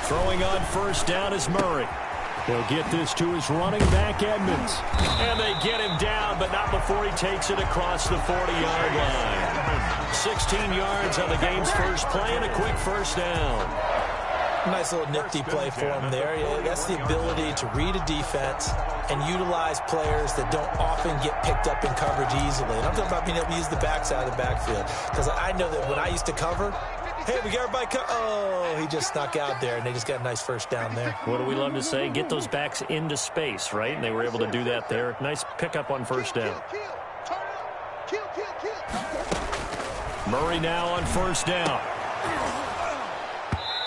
Throwing on first down is Murray. He'll get this to his running back, Edmonds. And they get him down, but not before he takes it across the 40-yard line. 16 yards on the game's first play and a quick first down. Nice little nifty play for him there. That's the ability to read a defense and utilize players that don't often get picked up in coverage easily. And I'm talking about being able to use the backside of the backfield. Because I know that when I used to cover, hey, we got everybody oh, he just snuck out there, and they just got a nice first down there. What do we love to say? Get those backs into space, right? And they were able to do that there. Nice pickup on first down. Murray now on first down.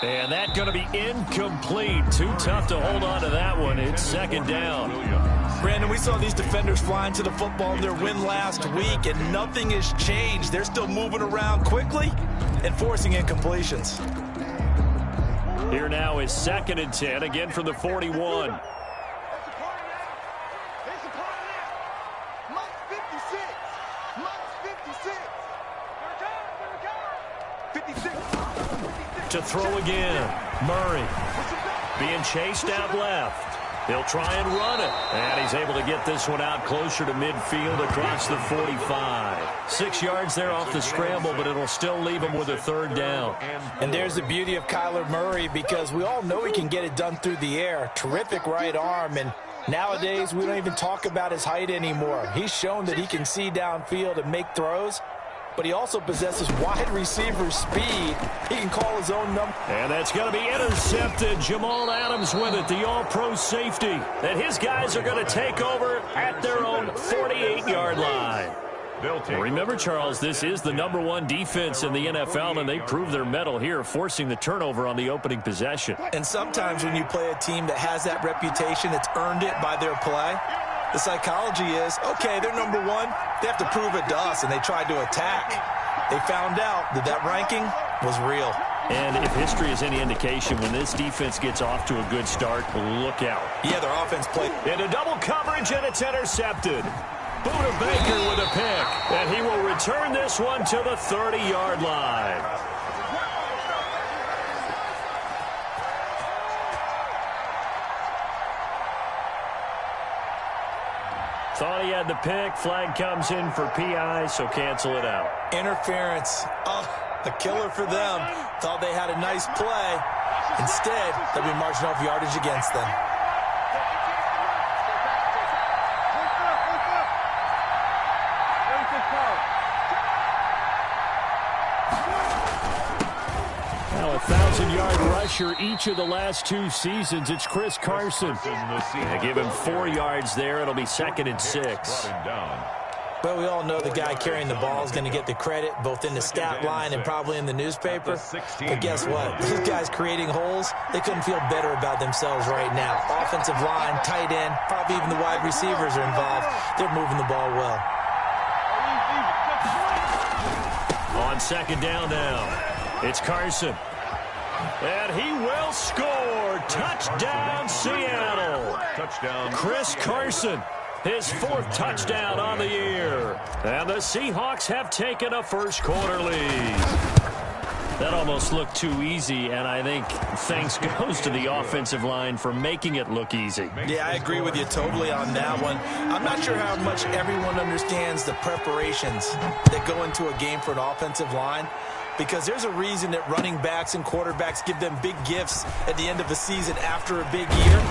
And that's going to be incomplete. Too tough to hold on to that one. It's second down. Brandon, we saw these defenders flying to the football in their win last week, and nothing has changed. They're still moving around quickly and forcing incompletions. Here now is 2nd and 10, again from the 41. To throw again. Murray being chased out left. He'll try and run it. And he's able to get this one out closer to midfield across the 45. 6 yards there off the scramble, but it'll still leave him with a third down. And there's the beauty of Kyler Murray, because we all know he can get it done through the air. Terrific right arm, and nowadays we don't even talk about his height anymore. He's shown that he can see downfield and make throws, but he also possesses wide receiver speed. He can call his own number. And that's going to be intercepted. Jamal Adams with it, the all-pro safety. And his guys are going to take over at their own 48-yard line. Remember, Charles, this is the #1 defense in the NFL, and they prove their mettle here, forcing the turnover on the opening possession. And sometimes when you play a team that has that reputation, that's earned it by their play, the psychology is, okay, they're #1. They have to prove it to us, and they tried to attack. They found out that that ranking was real. And if history is any indication, when this defense gets off to a good start, look out. Yeah, their offense played into double coverage, and it's intercepted. Buda Baker with a pick, and he will return this one to the 30-yard line. Thought he had the pick. Flag comes in for PI, so cancel it out. Interference. Oh, a killer for them. Thought they had a nice play. Instead, they'll be marching off yardage against them. Now a 1,000-yard rusher each of the last 2 seasons. It's Chris Carson. They give him 4 yards there. It'll be 2nd and 6. Well, we all know the guy carrying the ball is going to get the credit, both in the stat line and probably in the newspaper. But guess what? These guys creating holes, they couldn't feel better about themselves right now. Offensive line, tight end, probably even the wide receivers are involved. They're moving the ball well. On 2nd down now, it's Carson. And he will score. Touchdown, Seattle. Touchdown, Chris Carson. His 4th touchdown on the year. And the Seahawks have taken a first-quarter lead. That almost looked too easy, and I think thanks goes to the offensive line for making it look easy. Yeah, I agree with you totally on that one. I'm not sure how much everyone understands the preparations that go into a game for an offensive line, because there's a reason that running backs and quarterbacks give them big gifts at the end of a season after a big year.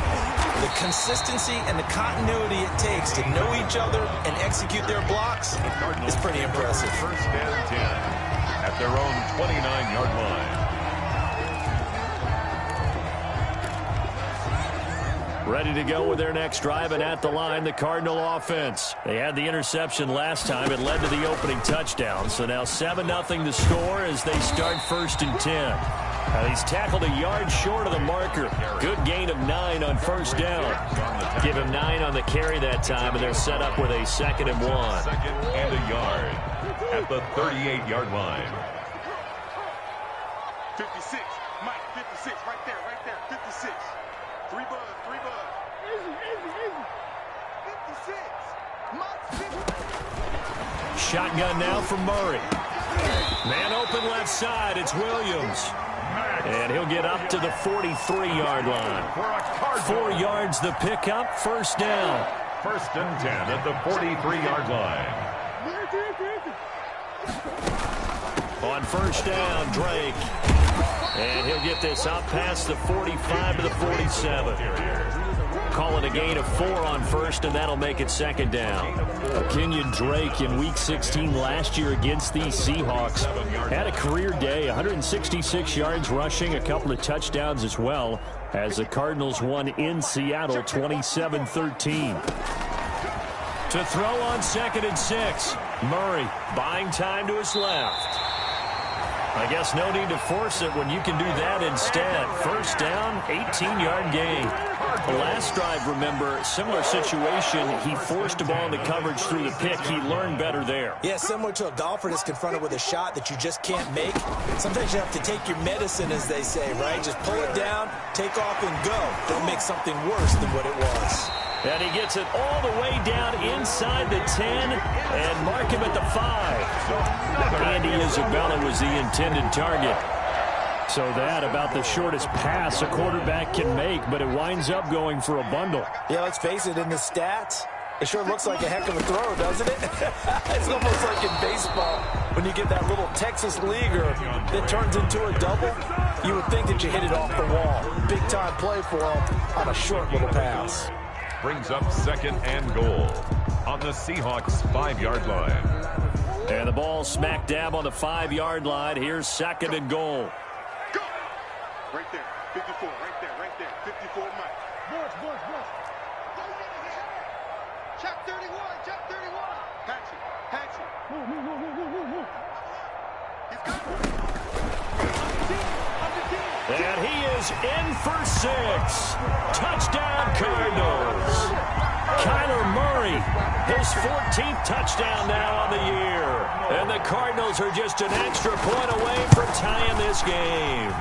The consistency and the continuity it takes to know each other and execute their blocks is pretty impressive. 1st and 10 at their own 29-yard line. Ready to go with their next drive, and at the line, the Cardinal offense. They had the interception last time. It led to the opening touchdown. So now 7-0 the score as they start 1st and 10. He's tackled a yard short of the marker. Good gain of 9 on 1st down. Give him 9 on the carry that time, and they're set up with a 2nd and 1. 2nd and a yard at the 38-yard line. 56, Mike, 56, right there, 56. 3 bud. Easy. 56, Mike, 56. Shotgun now for Murray. Man open left side. It's Williams. And he'll get up to the 43-yard line. 4 yards the pickup. First down. First and 10 at the 43-yard line. On first down, Drake. And he'll get this up past the 45 to the 47. Call it a gain of 4 on first, and that'll make it second down. Kenyon Drake in Week 16 last year against these Seahawks had a career day, 166 yards rushing, a couple of touchdowns as well, as the Cardinals won in Seattle 27-13. To throw on 2nd and 6. Murray buying time to his left. I guess no need to force it when you can do that instead. First down, 18-yard gain. The last drive, remember, similar situation. He forced a ball into coverage through the pick. He learned better there. Yeah, similar to a golfer that's confronted with a shot that you just can't make. Sometimes you have to take your medicine, as they say, right? Just pull it down, take off, and go. Don't make something worse than what it was. And he gets it all the way down inside the 10 and mark him at the 5. Andy Isabella was the intended target. So that about the shortest pass a quarterback can make, but it winds up going for a bundle. Yeah, let's face it, in the stats, it sure looks like a heck of a throw, doesn't it? It's almost like in baseball when you get that little Texas leaguer that turns into a double. You would think that you hit it off the wall. Big-time play for him on a short little pass. Brings up 2nd and goal on the Seahawks 5-yard line. And the ball smack dab on the 5-yard line. Here's 2nd and goal. Go! Right there. 54. Right there. Right there. 54, Mike. Bush. Check 31. Check 31. Patch it. Move. He's got it. And he is in for 6. Touchdown, Cardinals. Kyler Murray, his 14th touchdown now on the year. And the Cardinals are just an extra point away from tying this game.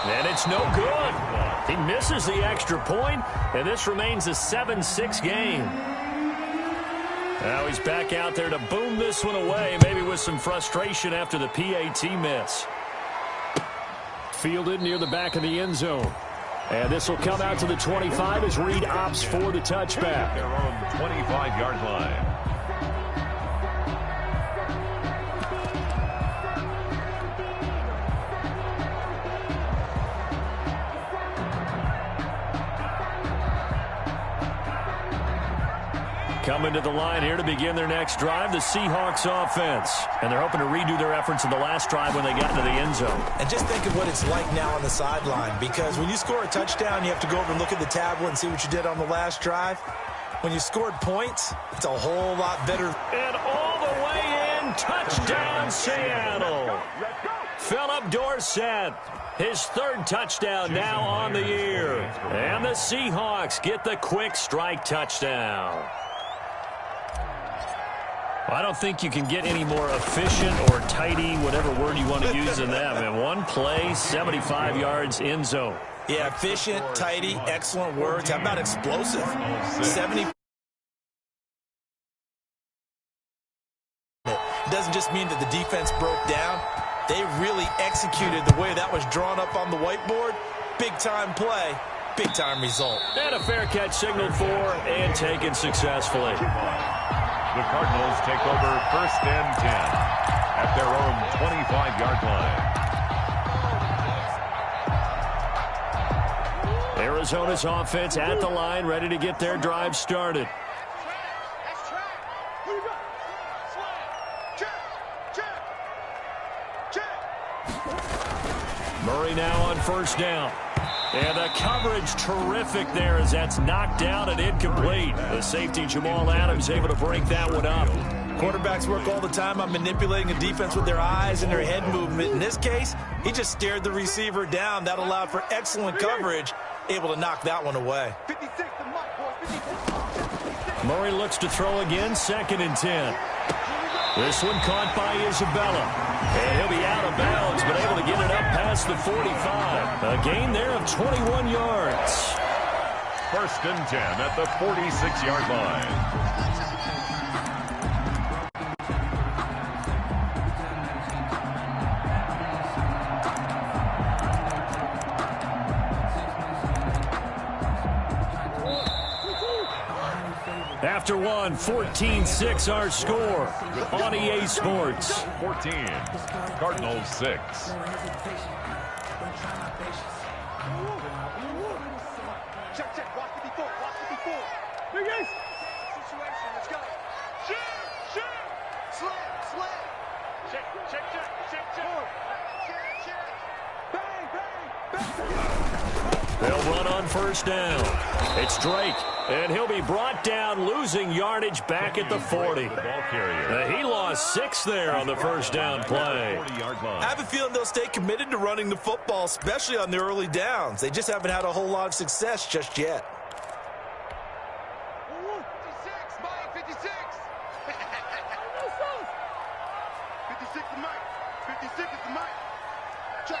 And it's no good. He misses the extra point, and this remains a 7-6 game. Now he's back out there to boom this one away, maybe with some frustration after the PAT miss. Fielded near the back of the end zone. And this will come out to the 25 as Reed opts for the touchback. Their own 25-yard line. Coming to the line here to begin their next drive, the Seahawks offense. And they're hoping to redo their efforts in the last drive when they got into the end zone. And just think of what it's like now on the sideline, because when you score a touchdown, you have to go over and look at the tablet and see what you did on the last drive. When you scored points, it's a whole lot better. And all the way in, touchdown Seattle. Philip Dorsett, his 3rd touchdown now on the year. And the Seahawks get the quick strike touchdown. I don't think you can get any more efficient or tidy, whatever word you want to use in that. Man, one play, 75 yards, end zone. Yeah, efficient, tidy, excellent words. How about explosive? 70. It doesn't just mean that the defense broke down. They really executed the way that was drawn up on the whiteboard. Big-time play, big-time result. And a fair catch signaled for and taken successfully. The Cardinals take over 1st and 10 at their own 25-yard line. Arizona's offense at the line, ready to get their drive started. Murray now on first down. And the coverage terrific there as that's knocked down and incomplete. The safety Jamal Adams able to break that one up. Quarterbacks work all the time on manipulating a defense with their eyes and their head movement. In this case, he just stared the receiver down. That allowed for excellent coverage, able to knock that one away. 56 to Mike, boy. Murray looks to throw again, 2nd and 10. This one caught by Isabella. And he'll be out of bounds, but able to get it up past the 45. A gain there of 21 yards. 1st and 10 at the 46-yard line. After one, 14-6 our score on EA Sports. 14, Cardinals 6. Check. Watch the before. Here guys. Situation. Let's go. Shoot. Slip. Check. Bang. They'll run on first down. It's Drake, and he'll be brought down, losing yardage back at the 40. He lost 6 there on the first down play. I have a feeling they'll stay committed to running the football, especially on the early downs. They just haven't had a whole lot of success just yet. 56, Mike, 56. 56 is Mike. 56 is the Mike. Check.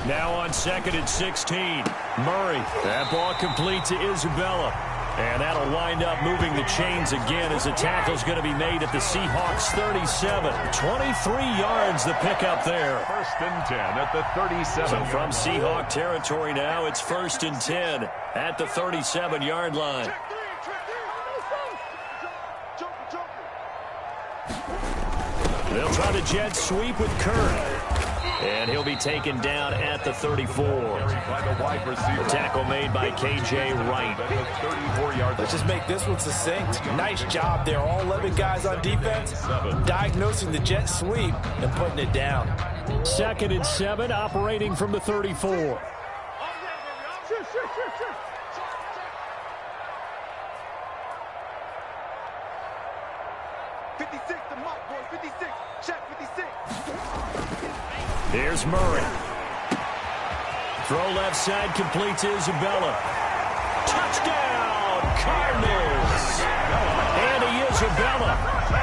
Now on 2nd and 16. Murray. That ball complete to Isabella. And that'll wind up moving the chains again as the tackle's going to be made at the Seahawks 37. 23 yards the pickup there. 1st and 10 at the 37. So from Seahawk territory now, it's 1st and 10 at the 37-yard line. They'll try the jet sweep with Curry. And he'll be taken down at the 34. The tackle made by K.J. Wright. Let's just make this one succinct. Nice job there. All 11 guys on defense diagnosing the jet sweep and putting it down. 2nd and 7, operating from the 34. 56 to Mike, boys. 56. Check 56. Here's Murray. Throw left side, complete to Isabella. Touchdown, Cardinals. Andy Isabella,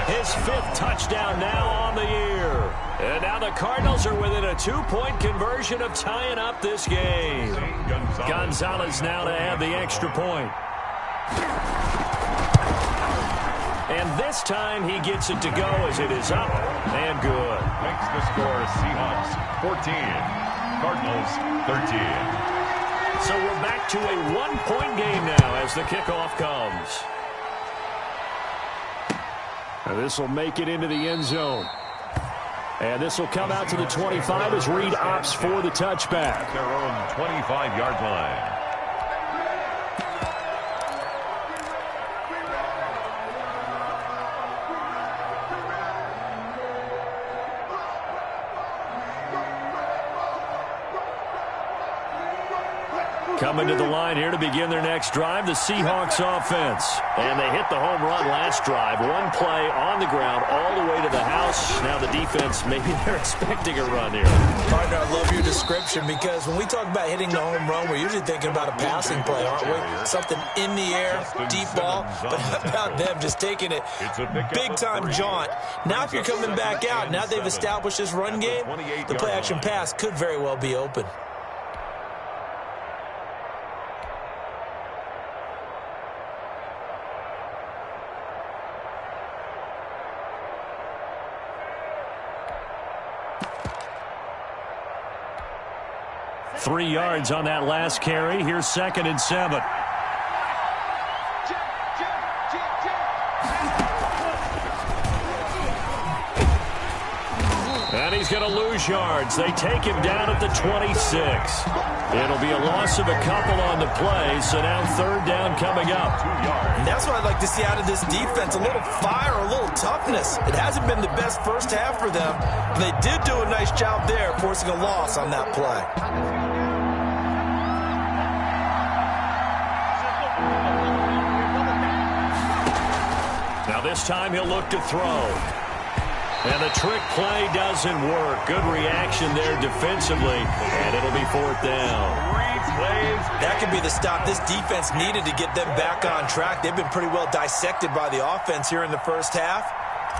his 5th touchdown now on the year. And now the Cardinals are within a 2-point conversion of tying up this game. Gonzalez now to add the extra point. And this time he gets it to go as it is up and good. Makes the score Seahawks 14, Cardinals 13. So we're back to a 1-point game now as the kickoff comes. And this will make it into the end zone. And this will come out to the 25 as Reed opts for the touchback. At their own 25-yard line. Coming to the line here to begin their next drive, the Seahawks offense. And they hit the home run last drive. One play on the ground all the way to the house. Now the defense, maybe they're expecting a run here. Partner, I love your description because when we talk about hitting the home run, we're usually thinking about a passing play, aren't we? Something in the air, deep ball. But how about them just taking it big-time jaunt? Now if you're coming back out, now they've established this run game, the play-action pass could very well be open. Three yards on that last carry. Here's 2nd and 7. And he's going to lose yards. They take him down at the 26. It'll be a loss of a couple on the play, so now 3rd down coming up. 2 yards. And that's what I'd like to see out of this defense, a little fire, a little toughness. It hasn't been the best first half for them, but they did do a nice job there, forcing a loss on that play. Now this time he'll look to throw. And the trick play doesn't work. Good reaction there defensively, and it'll be 4th down. That could be the stop this defense needed to get them back on track. They've been pretty well dissected by the offense here in the first half.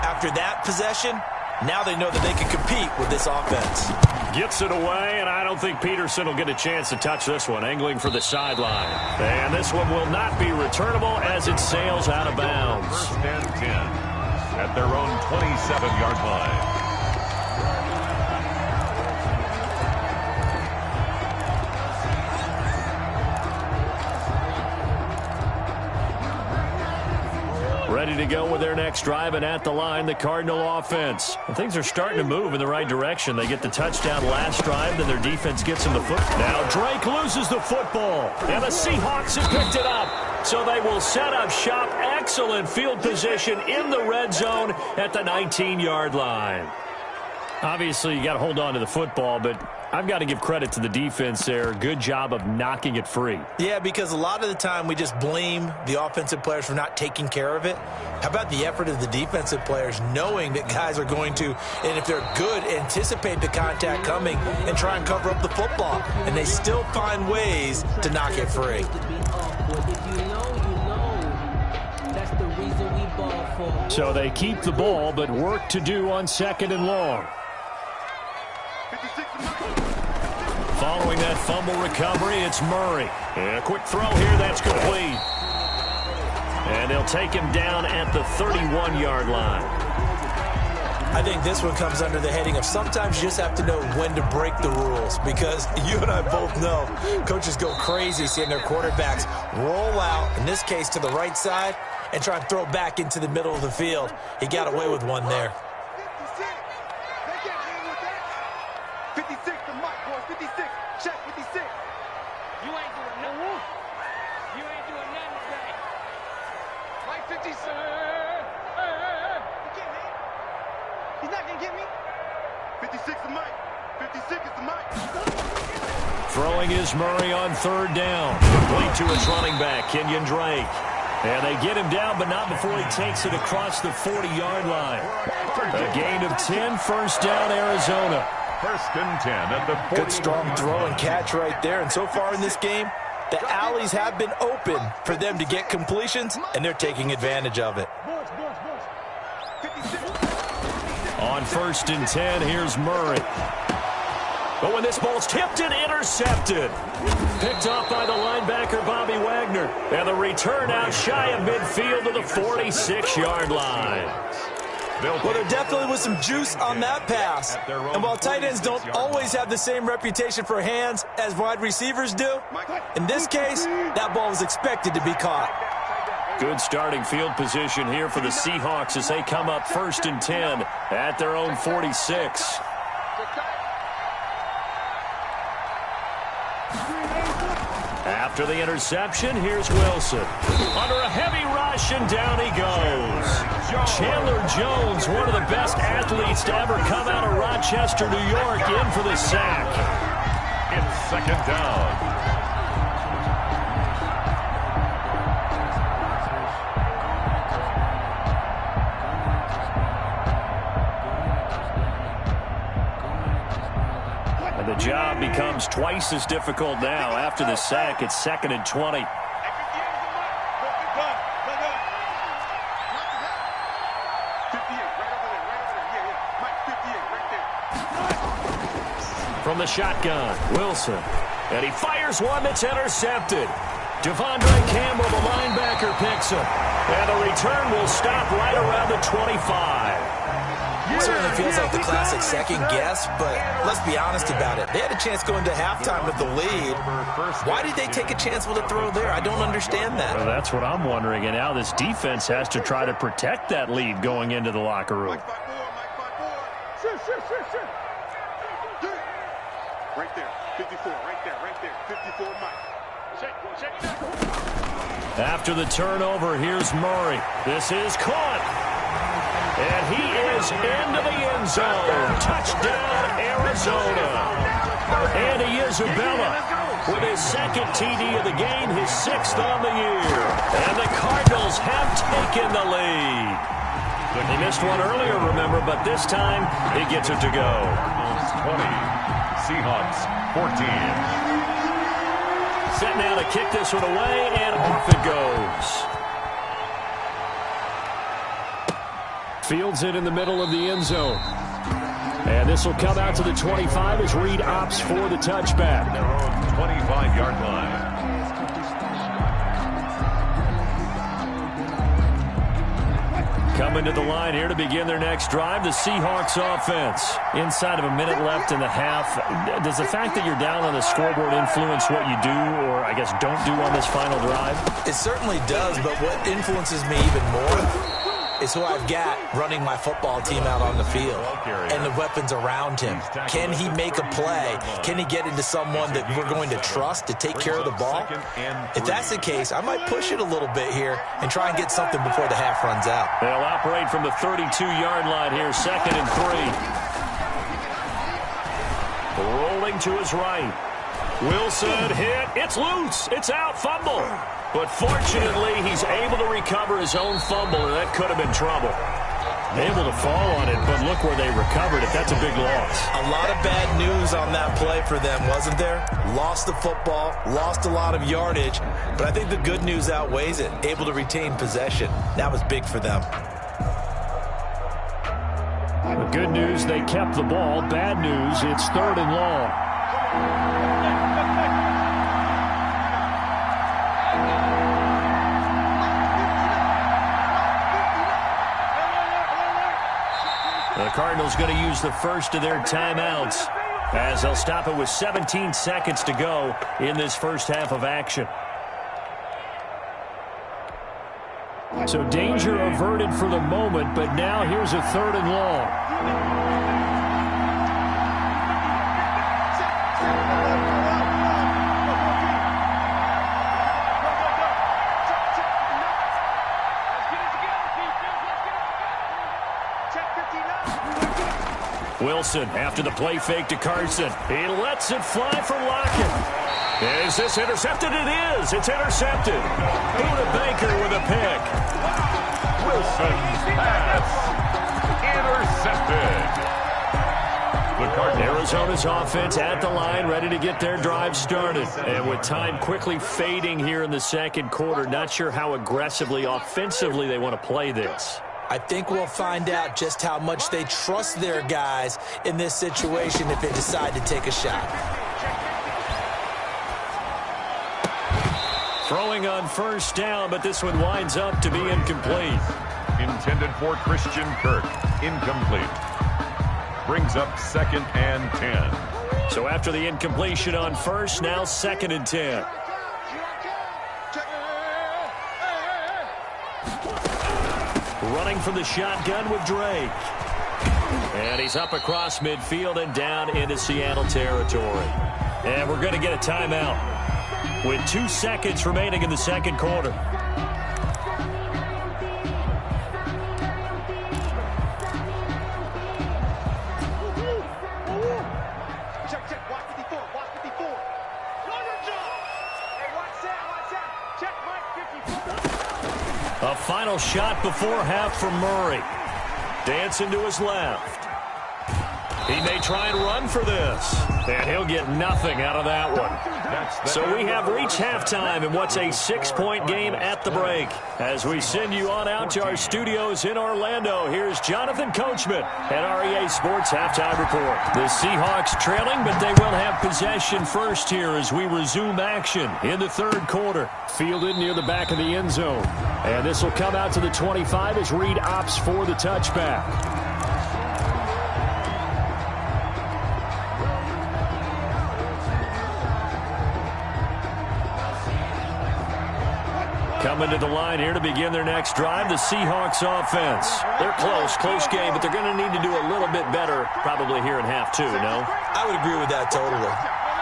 After that possession, now they know that they can compete with this offense. Gets it away, and I don't think Peterson will get a chance to touch this one. Angling for the sideline. And this one will not be returnable as it sails out of bounds. 1st and 10 at their own 27-yard line. ready to go with their next drive, and at the line, the Cardinal offense. And things are starting to move in the right direction. They get the touchdown last drive, then their defense gets them the football. Now Drake loses the football, and the Seahawks have picked it up. So they will set up shop. Excellent field position in the red zone at the 19-yard line. Obviously, you got to hold on to the football, but I've got to give credit to the defense there. Good job of knocking it free. Yeah, because a lot of the time we just blame the offensive players for not taking care of it. How about the effort of the defensive players knowing that guys are going to, and if they're good, anticipate the contact coming and try and cover up the football. And they still find ways to knock it free. So they keep the ball, but work to do on 2nd and long. Following that fumble recovery, it's Murray. And a quick throw here, that's complete. And they'll take him down at the 31-yard line. I think this one comes under the heading of sometimes you just have to know when to break the rules, because you and I both know coaches go crazy seeing their quarterbacks roll out, in this case to the right side, and try and throw it back into the middle of the field. He got away with one there. 56 to Mike, boys. 56. Check 56. You ain't doing nothing. You ain't doing nothing today. Mike 56. He can't hit. He's not going to get me. 56 to Mike. 56 is to Mike. Throwing is Murray on 3rd down. Complete to his running back, Kenyon Drake. And they get him down, but not before he takes it across the 40-yard line. A gain of 10, 1st down, Arizona. 1st and 10 at the 40. Good strong throw and catch right there. And so far in this game, the alleys have been open for them to get completions, and they're taking advantage of it. On 1st and 10, here's Murray. But when this ball's tipped and intercepted. Picked off by the linebacker, Bobby Wagner. And the return out shy of midfield to the 46-yard line. Well, there definitely was some juice on that pass. And while tight ends don't always have the same reputation for hands as wide receivers do, in this case, that ball was expected to be caught. Good starting field position here for the Seahawks as they come up 1st and 10 at their own 46. After the interception, here's Wilson. Under a heavy rush, and down he goes. Chandler Jones, one of the best athletes to ever come out of Rochester, New York, in for the sack. It's 2nd down. The job becomes twice as difficult now. After the sack, it's 2nd and 20. From the shotgun, Wilson. And he fires one that's intercepted. Devondre Campbell, the linebacker, picks him. And the return will stop right around the 25. Certainly feels like the classic second guess, but let's be honest about it. They had a chance going to halftime with the lead. Why did they take a chance with a throw there? I don't understand that. Well, that's what I'm wondering, and now this defense has to try to protect that lead going into the locker room. Right there, 54, right there, 54, Mike. After the turnover, here's Murray. This is caught. And he is into the end zone. Touchdown, Arizona. Andy Isabella with his 2nd TD of the game, his 6th on the year. And the Cardinals have taken the lead. He missed one earlier, remember, but this time he gets it to go. 20, Seahawks 14. Set now to kick this one away, and off it goes. Fields it in the middle of the end zone. And this will come out to the 25 as Reed opts for the touchback. Their own 25-yard line. Coming to the line here to begin their next drive, the Seahawks offense. Inside of a minute left in the half, does the fact that you're down on the scoreboard influence what you do, or I guess don't do on this final drive? It certainly does, but what influences me even more is who I've got running my football team out on the field and the weapons around him. Can he make a play? Can he get into someone that we're going to trust to take care of the ball? If that's the case, I might push it a little bit here and try and get something before the half runs out. They'll operate from the 32-yard line here, 2nd and 3. Rolling to his right. Wilson hit. It's loose. It's out. Fumble. But fortunately, he's able to recover his own fumble, and that could have been trouble. Able to fall on it, but look where they recovered it. That's a big loss. A lot of bad news on that play for them, wasn't there? Lost the football, lost a lot of yardage, but I think the good news outweighs it. Able to retain possession. That was big for them. The good news, they kept the ball. Bad news, it's 3rd and long. The Cardinals going to use the first of their timeouts as they'll stop it with 17 seconds to go in this first half of action. So danger averted for the moment, but now here's a 3rd and long. Wilson after the play fake to Carson. He lets it fly for Lockett. Is this intercepted? It is. It's intercepted. Buda Baker with a pick. Wilson's pass intercepted. Arizona's offense at the line, ready to get their drive started. And with time quickly fading here in the second quarter, not sure how aggressively, offensively they want to play this. I think we'll find out just how much they trust their guys in this situation if they decide to take a shot. Throwing on first down, but this one winds up to be incomplete. Intended for Christian Kirk. Incomplete. Brings up 2nd and 10. So after the incompletion on first, now 2nd and 10. Running from the shotgun with Drake. And he's up across midfield and down into Seattle territory. And we're going to get a timeout with 2 seconds remaining in the second quarter. Check, check, watch 54, watch 54. Hey, watch that, check, Mike, 54. A final shot before half from Murray. Dancing to his left. He may try and run for this. And he'll get nothing out of that one. So we have reached halftime in what's a 6-point game at the break. As we send you on out to our studios in Orlando, here's Jonathan Coachman at REA Sports Halftime Report. The Seahawks trailing, but they will have possession first here as we resume action in the third quarter. Fielded near the back of the end zone. And this will come out to the 25 as Reed opts for the touchback. Coming to the line here to begin their next drive, the Seahawks offense. They're close game, but they're going to need to do a little bit better probably here in half two, no? I would agree with that totally.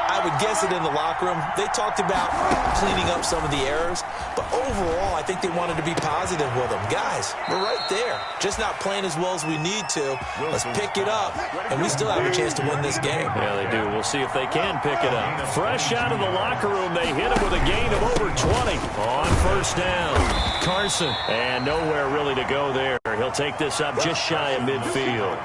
I would guess it in the locker room. They talked about cleaning up some of the errors, but overall, I think they wanted to be positive with them. Guys, we're right there. Just not playing as well as we need to. Let's pick it up, and we still have a chance to win this game. Yeah, they do. We'll see if they can pick it up. Fresh out of the locker room, they hit him with a gain of over 20 on first down. Carson, and nowhere really to go there. He'll take this up just shy of midfield.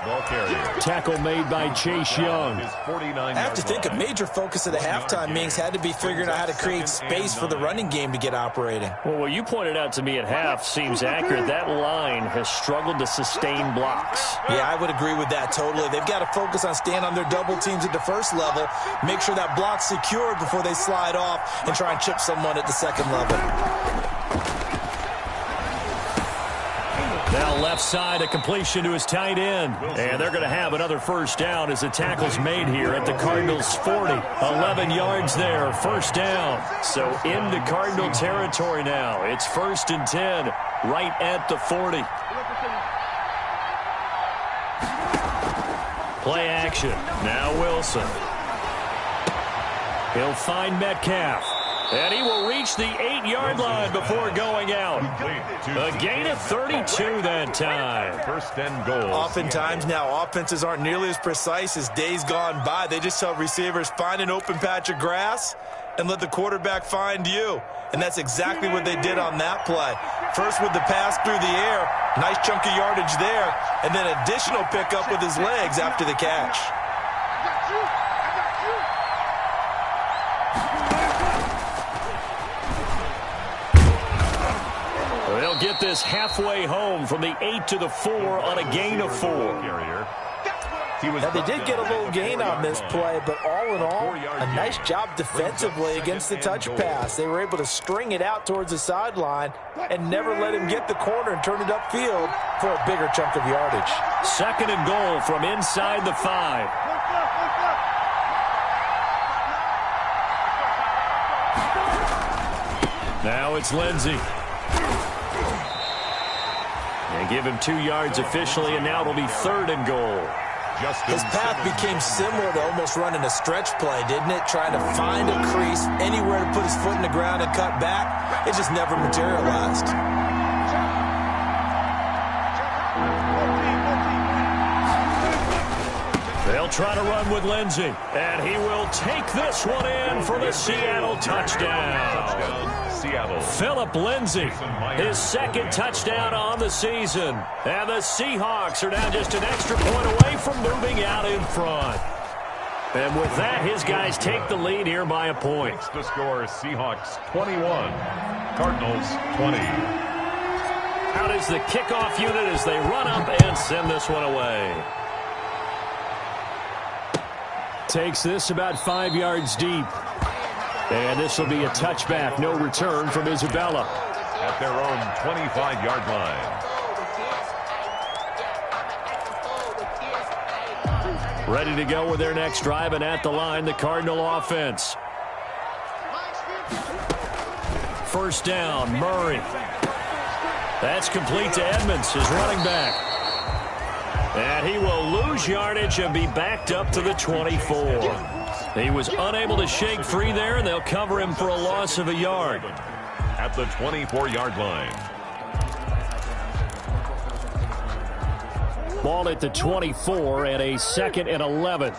Tackle made by Chase Young. I have to think a major focus of the halftime meetings had to be figuring out how to create space for the running game to get operating. Well, what you pointed out to me at half seems accurate. That line has struggled to sustain blocks. Yeah, I would agree with that totally. They've got to focus on staying on their double teams at the first level, make sure that block's secured before they slide off and try and chip someone at the second level. Now left side, a completion to his tight end. And they're going to have another first down as the tackle's made here at the Cardinals' 40. 11 yards there, first down. So into Cardinal territory now. It's 1st and 10, right at the 40. Play action. Now Wilson. He'll find Metcalf. And he will reach the 8-yard line before going out. A gain of 32 that time. First and goal. Oftentimes now, offenses aren't nearly as precise as days gone by. They just tell receivers, find an open patch of grass and let the quarterback find you. And that's exactly what they did on that play. First with the pass through the air, nice chunk of yardage there, and then additional pickup with his legs after the catch. They'll get this halfway home from the 8 to the 4 on a gain of 4. Now, they did get a little gain on this play, but all in all, a nice job defensively against the touch pass. They were able to string it out towards the sideline and never let him get the corner and turn it upfield for a bigger chunk of yardage. Second and goal from inside the 5. Now it's Lindsey. They give him 2 yards officially, and now it'll be third and goal. His path became similar to almost running a stretch play, didn't it? Trying to find a crease, anywhere to put his foot in the ground and cut back. It just never materialized. They'll try to run with Lindsey, and he will take this one in for the Seattle touchdown. Seattle. Philip Lindsey, his second touchdown on the season. And the Seahawks are now just an extra point away from moving out in front. And with that, his guys take the lead here by a point. The score is Seahawks 21, Cardinals 20. Out is the kickoff unit as they run up and send this one away. Takes this about 5 yards deep. And this will be a touchback. No return from Isabella. At their own 25-yard line. Ready to go with their next drive, and at the line, the Cardinal offense. First down, Murray. That's complete to Edmonds, his running back. And he will lose yardage and be backed up to the 24. He was unable to shake free there, and they'll cover him for a loss of a yard. At the 24-yard line. Ball at the 24 and a 2nd and 11.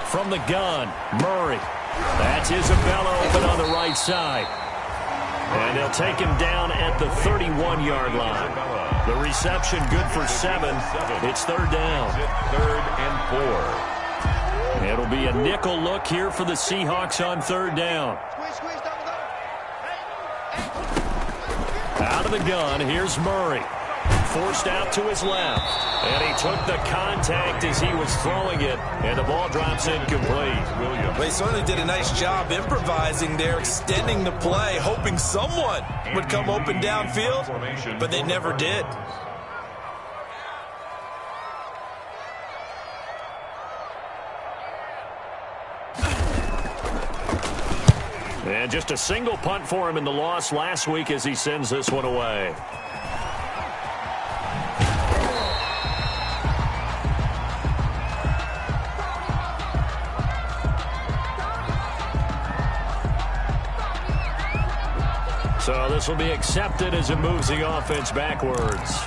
From the gun, Murray. That's Isabella open on the right side. And they'll take him down at the 31-yard line. The reception good for 7. It's third down. Third and 4. It'll be a nickel look here for the Seahawks on third down. Out of the gun, here's Murray. Forced out to his left. And he took the contact as he was throwing it. And the ball drops incomplete. Well, they certainly did a nice job improvising there, extending the play, hoping someone would come open downfield, but they never did. And just a single punt for him in the loss last week as he sends this one away. So this will be accepted as it moves the offense backwards.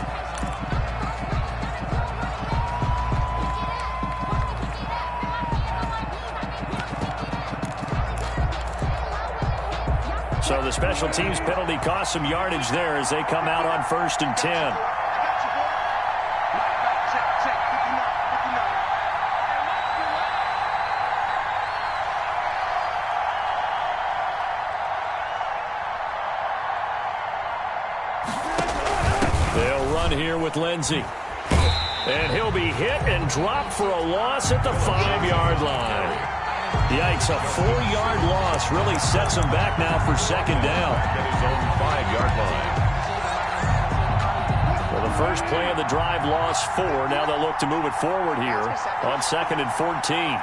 So the special teams penalty cost some yardage there as they come out on 1st and 10. They'll run here with Lindsey. And he'll be hit and dropped for a loss at the 5-yard line. Yikes, a 4-yard loss really sets him back now for second down. At his own 5-yard line. Well, the first play of the drive lost 4. Now they'll look to move it forward here on 2nd and 14.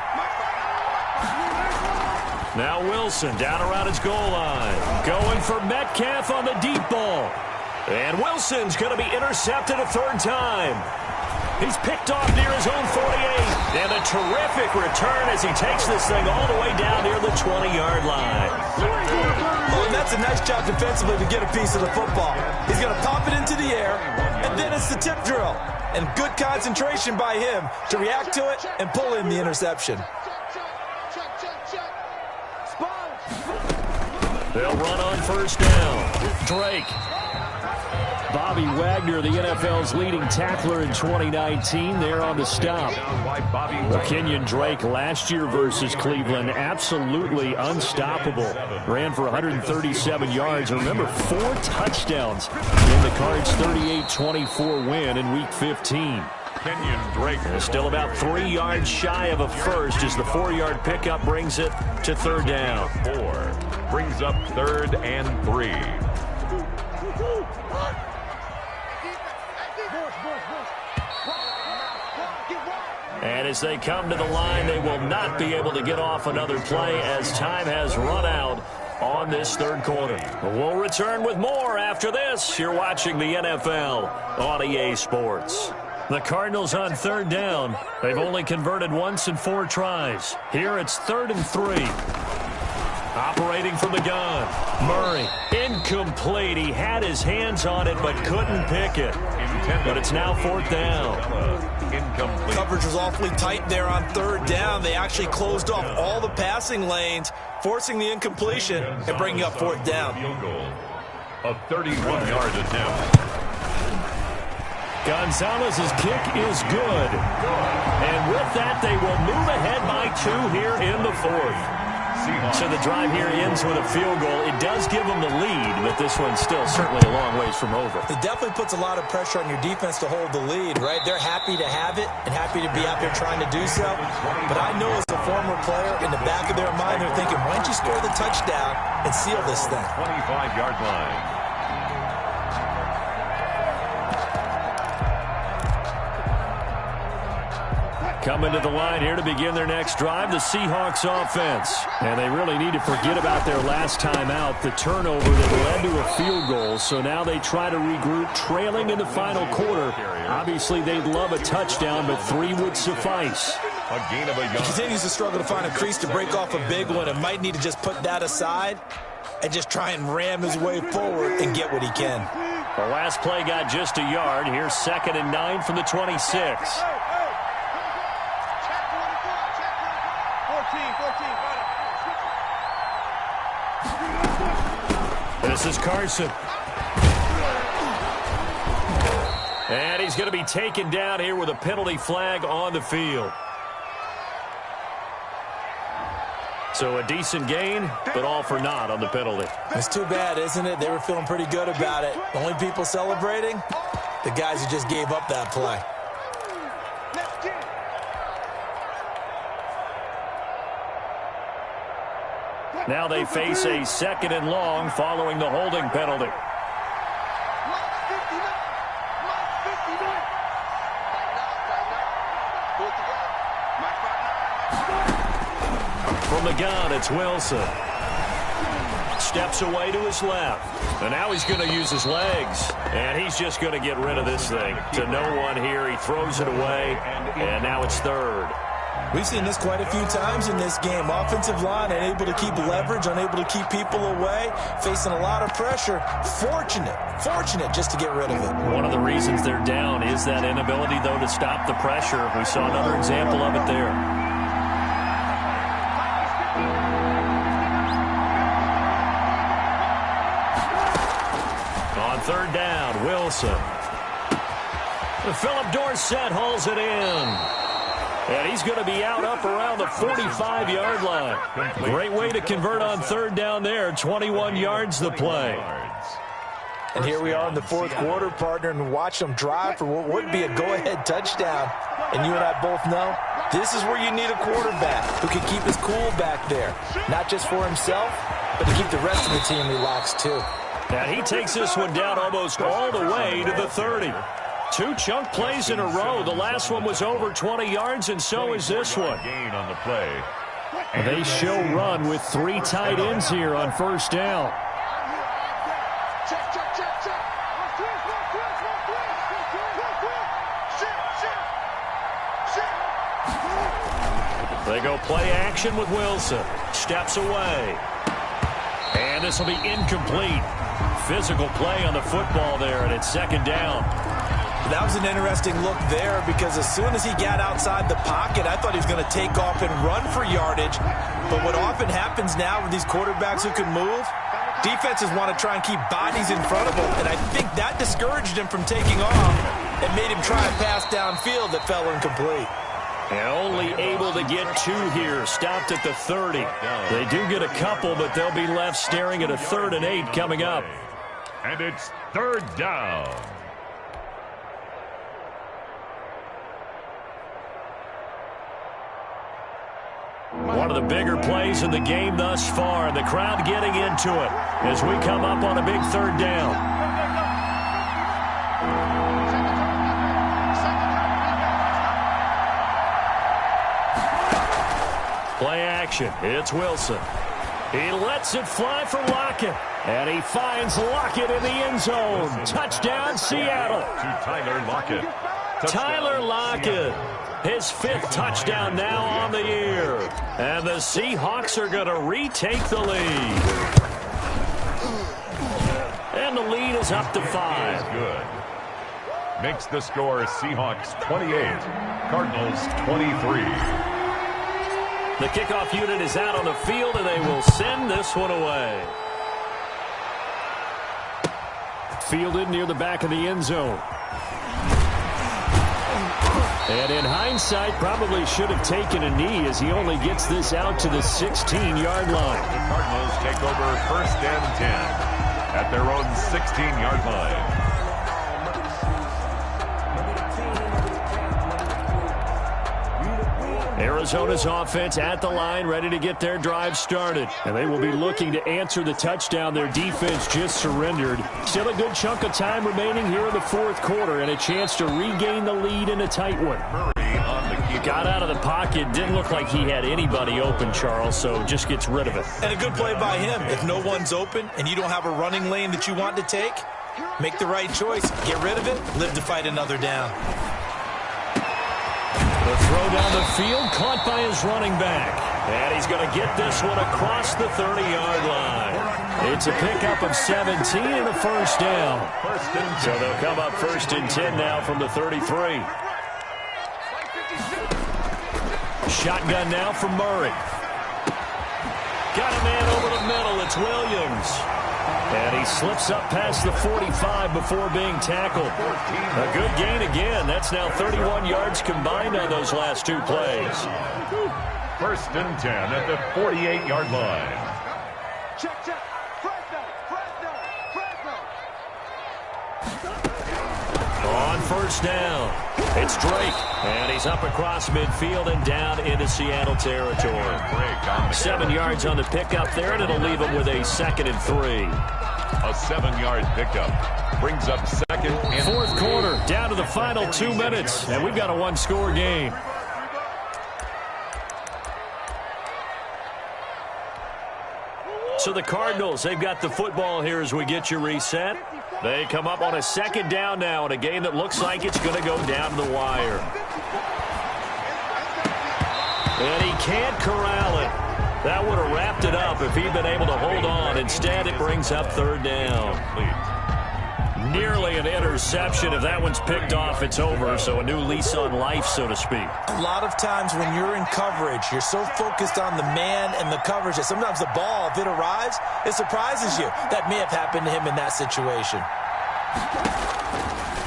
Now Wilson down around his goal line. Going for Metcalf on the deep ball. And Wilson's going to be intercepted a third time. He's picked off near his own 48. And a terrific return as he takes this thing all the way down near the 20-yard line. Oh, and that's a nice job defensively to get a piece of the football. He's going to pop it into the air, and then it's the tip drill. And good concentration by him to react to it and pull in the interception. They'll run on first down. Drake. Bobby Wagner, the NFL's leading tackler in 2019, there on the stop. Kenyon Drake last year versus Cleveland, absolutely unstoppable. Ran for 137 yards. Remember, 4 touchdowns in the Cards' 38-24 win in Week 15. Kenyon Drake. Still about 3 yards shy of a first as the 4-yard pickup brings it to third down. 4 brings up 3rd and 3. And as they come to the line, they will not be able to get off another play as time has run out on this third quarter. We'll return with more after this. You're watching the NFL on EA Sports. The Cardinals on third down. They've only converted once in 4 tries. Here it's 3rd and 3. Operating from the gun. Murray, incomplete. He had his hands on it but couldn't pick it. But it's now 4th down. Incomplete. Coverage was awfully tight there on third down. They actually closed off all the passing lanes, forcing the incompletion and bringing up 4th down. Field goal. A 31-yard attempt. Gonzalez's kick is good. And with that, they will move ahead by 2 here in the 4th. So the drive here ends with a field goal. It does give them the lead, but this one's still certainly a long ways from over. It definitely puts a lot of pressure on your defense to hold the lead, right? They're happy to have it and happy to be out there trying to do so. But I know as a former player, in the back of their mind, they're thinking, why don't you score the touchdown and seal this thing? 25-yard line. Coming to the line here to begin their next drive, the Seahawks offense. And they really need to forget about their last time out, the turnover that led to a field goal. So now they try to regroup, trailing in the final quarter. Obviously, they'd love a touchdown, but 3 would suffice. A gain of a yard. He continues to struggle to find a crease to break off a big one and might need to just put that aside and just try and ram his way forward and get what he can. The last play got just a yard. Here's 2nd and 9 from the 26. This is Carson. And he's going to be taken down here with a penalty flag on the field. So a decent gain, but all for naught on the penalty. It's too bad, isn't it? They were feeling pretty good about it. The only people celebrating, the guys who just gave up that play. Now they face a 2nd and long following the holding penalty. From the gun, it's Wilson. Steps away to his left. And now he's going to use his legs. And he's just going to get rid of this thing. To no one here. He throws it away. And now it's 3rd. We've seen this quite a few times in this game. Offensive line unable to keep leverage, unable to keep people away, facing a lot of pressure. Fortunate just to get rid of it. One of the reasons they're down is that inability, though, to stop the pressure. We saw another example of it there. On 3rd down, Wilson. Philip Dorsett hauls it in. And he's going to be out up around the 45-yard line. Great way to convert on 3rd down there. 21 yards the play. And here we are in the 4th quarter, partner, and watch them drive for what would be a go-ahead touchdown. And you and I both know this is where you need a quarterback who can keep his cool back there. Not just for himself, but to keep the rest of the team relaxed too. And he takes this one down almost all the way to the 30. 2 chunk plays in a row. The last one was over 20 yards, and so is this one. Gain on the play. They show run with 3 tight ends here on 1st down. They go play action with Wilson. Steps away. And this will be incomplete. Physical play on the football there, and it's second down. That was an interesting look there because as soon as he got outside the pocket, I thought he was going to take off and run for yardage. But what often happens now with these quarterbacks who can move, defenses want to try and keep bodies in front of them, and I think that discouraged him from taking off and made him try a pass downfield that fell incomplete. And only able to get 2 here, stopped at the 30. They do get a couple, but they'll be left staring at a 3rd and 8 coming up. And it's 3rd down. One of the bigger plays in the game thus far, and the crowd getting into it as we come up on a big 3rd down. Play action. It's Wilson. He lets it fly for Lockett. And he finds Lockett in the end zone. Touchdown, Seattle. To Tyler Lockett. Tyler Lockett. His 5th touchdown now on the year. And the Seahawks are going to retake the lead. And the lead is up to 5. Good. Makes the score Seahawks 28, Cardinals 23. The kickoff unit is out on the field, and they will send this one away. Fielded near the back of the end zone. And in hindsight, probably should have taken a knee as he only gets this out to the 16-yard line. The Cardinals take over 1st and 10 at their own 16-yard line. Arizona's offense at the line, ready to get their drive started. And they will be looking to answer the touchdown their defense just surrendered. Still a good chunk of time remaining here in the 4th quarter and a chance to regain the lead in a tight one. Got out of the pocket, didn't look like he had anybody open, Charles, so just gets rid of it. And a good play by him. If no one's open and you don't have a running lane that you want to take, make the right choice. Get rid of it, live to fight another down. The throw down the field, caught by his running back. And he's going to get this one across the 30-yard line. It's a pickup of 17 and a 1st down. So they'll come up 1st and 10 now from the 33. Shotgun now from Murray. Got a man over the middle. It's Williams. And he slips up past the 45 before being tackled. A good gain again. That's now 31 yards combined on those last 2 plays. 1st and 10 at the 48-yard line. Check. Fresno. On 1st down, it's Drake. And he's up across midfield and down into Seattle territory. 7 yards on the pickup there, and it'll leave him with a 2nd and 3. A 7-yard pickup brings up 2nd and 4th quarter, down to the final 2 minutes, and we've got a 1-score game. So the Cardinals, they've got the football here as we get you reset. They come up on a 2nd down now in a game that looks like it's going to go down to the wire. And he can't corral it. That would have wrapped it up if he'd been able to hold on. Instead, it brings up 3rd down. Nearly an interception. If that one's picked off, it's over. So a new lease on life, so to speak. A lot of times when you're in coverage, you're so focused on the man and the coverage that sometimes the ball, if it arrives, it surprises you. That may have happened to him in that situation.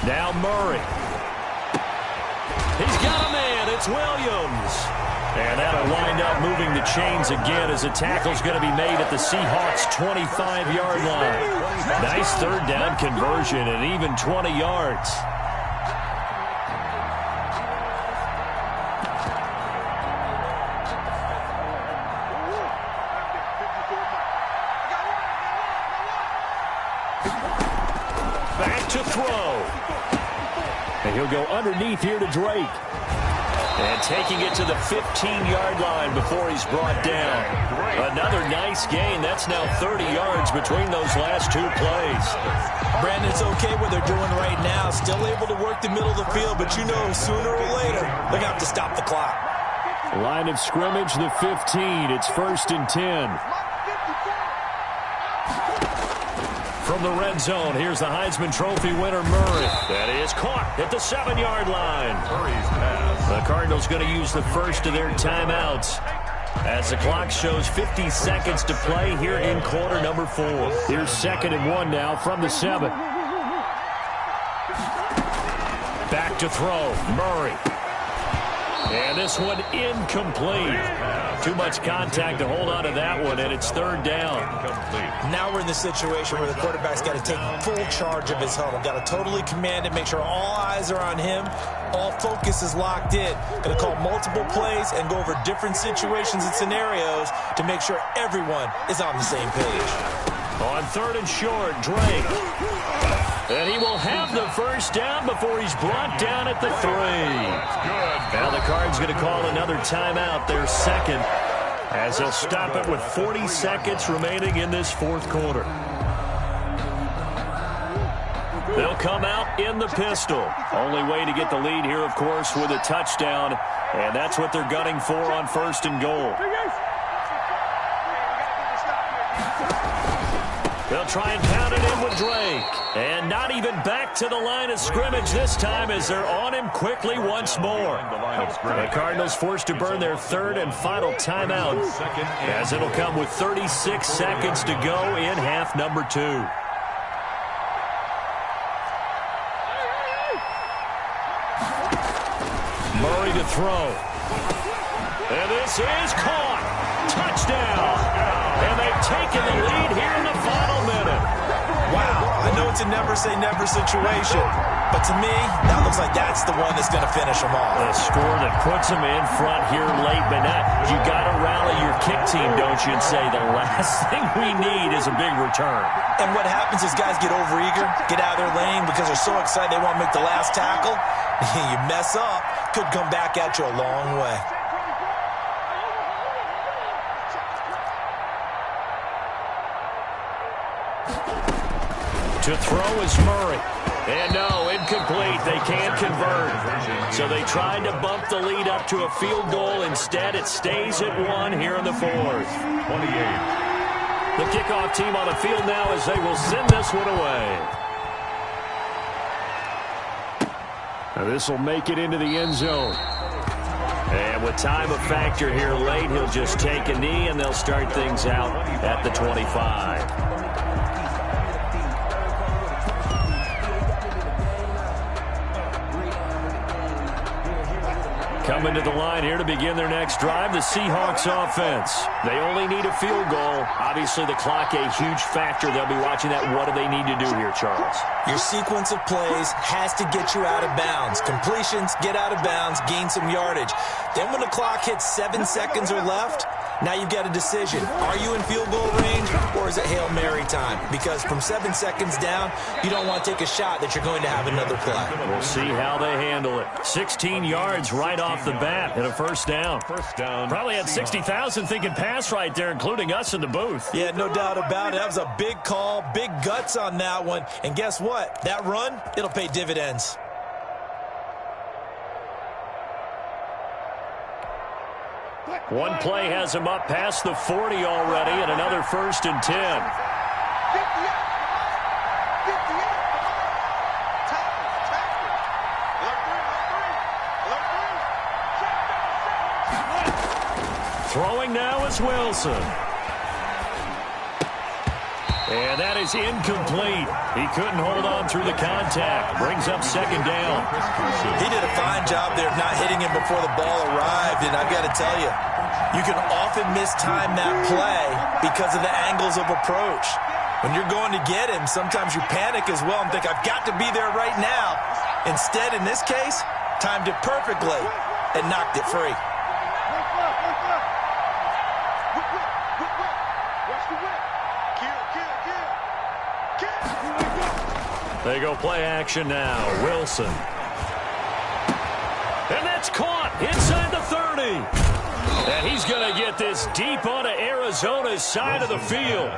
Now Murray. He's got a man. It's Williams. And that'll wind up moving the chains again as a tackle's going to be made at the Seahawks' 25-yard line. Nice 3rd down conversion and even 20 yards. Back to throw. And he'll go underneath here to Drake. And taking it to the 15-yard line before he's brought down. Another nice gain. That's now 30 yards between those last 2 plays. Brandon, it's okay what they're doing right now. Still able to work the middle of the field, but you know sooner or later they're going to have to stop the clock. Line of scrimmage, the 15. It's 1st and 10. From the red zone, here's the Heisman Trophy winner, Murray. That is caught at the 7-yard line. Murray's pass. The Cardinals going to use the first of their timeouts as the clock shows 50 seconds to play here in quarter number 4. Here's 2nd and 1 now from the 7. Back to throw, Murray. And this one incomplete. Too much contact to hold on to that one, and it's 3rd down. Now we're in the situation where the quarterback's got to take full charge of his huddle. Got to totally command it, make sure all eyes are on him. All focus is locked in. Going to call multiple plays and go over different situations and scenarios to make sure everyone is on the same page. On 3rd and short, Drake. And he will have the first down before he's brought down at the 3. Now the Cards going to call another timeout, their 2nd, as they'll stop it with 40 seconds remaining in this 4th quarter. They'll come out in the pistol. Only way to get the lead here, of course, with a touchdown, and that's what they're gunning for on 1st and goal. They'll try and pound it in with Drake. And not even back to the line of scrimmage this time as they're on him quickly once more. The Cardinals forced to burn their 3rd and final timeout as it'll come with 36 seconds to go in half number 2. Murray to throw. And this is caught. Touchdown. And they've taken the lead here in the final minute. Wow, I know it's a never-say-never situation, but to me, that looks like that's the one that's going to finish them off. A score that puts them in front here late, but not. You got to rally your kick team, don't you, and say the last thing we need is a big return. And what happens is guys get overeager, get out of their lane because they're so excited they want to make the last tackle. You mess up, could come back at you a long way. To throw is Murray. And no, incomplete. They can't convert. So they tried to bump the lead up to a field goal. Instead, it stays at 1 here in the 4th. 28. The kickoff team on the field now as they will send this one away. Now this will make it into the end zone. And with time a factor here late, he'll just take a knee and they'll start things out at the 25. Coming to the line here to begin their next drive, the Seahawks offense. They only need a field goal. Obviously, the clock a huge factor. They'll be watching that. What do they need to do here, Charles? Your sequence of plays has to get you out of bounds. Completions, get out of bounds, gain some yardage. Then when the clock hits 7 seconds or left, now you've got a decision. Are you in field goal range or is it Hail Mary time? Because from 7 seconds down, you don't want to take a shot that you're going to have another play. We'll see how they handle it. 16 yards right off the bat and a first down. Probably had 60,000 thinking pass right there, including us in the booth. Yeah, no doubt about it. That was a big call, big guts on that one. And guess what? That run, it'll pay dividends. One play has him up past the 40 already, and another 1st and 10. Throwing now is Wilson. And that is incomplete. He couldn't hold on through the contact. Brings up 2nd down. He did a fine job there of not hitting him before the ball arrived, and I've got to tell you, you can often mistime that play because of the angles of approach. When you're going to get him, sometimes you panic as well and think, I've got to be there right now. Instead, in this case, timed it perfectly and knocked it free. They go play action now. Wilson. And that's caught inside the 30. And he's going to get this deep onto Arizona's side of the field.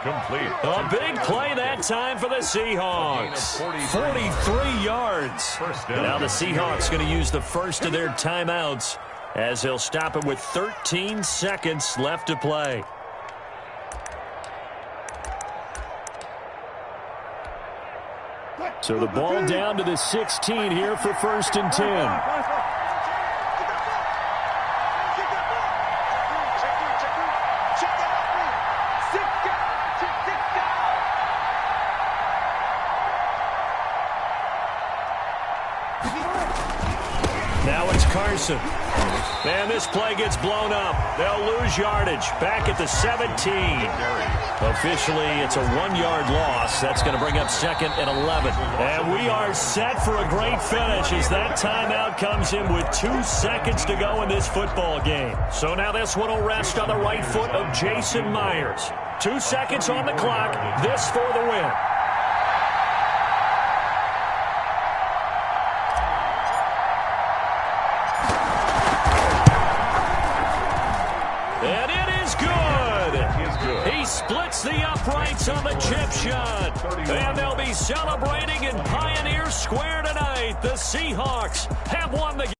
Complete. A big play that time for the Seahawks. 43 yards. Now the Seahawks going to use the first of their timeouts as he'll stop it with 13 seconds left to play. So the ball down to the 16 here for 1st and 10. Now it's Carson. And this play gets blown up. They'll lose yardage. Back at the 17. Officially, it's a 1-yard loss. That's going to bring up 2nd and 11. And we are set for a great finish as that timeout comes in with 2 seconds to go in this football game. So now this one will rest on the right foot of Jason Myers. 2 seconds on the clock. This for the win. And it is good. He splits the uprights on the chip shot. And they'll be celebrating in Pioneer Square tonight. The Seahawks have won the game.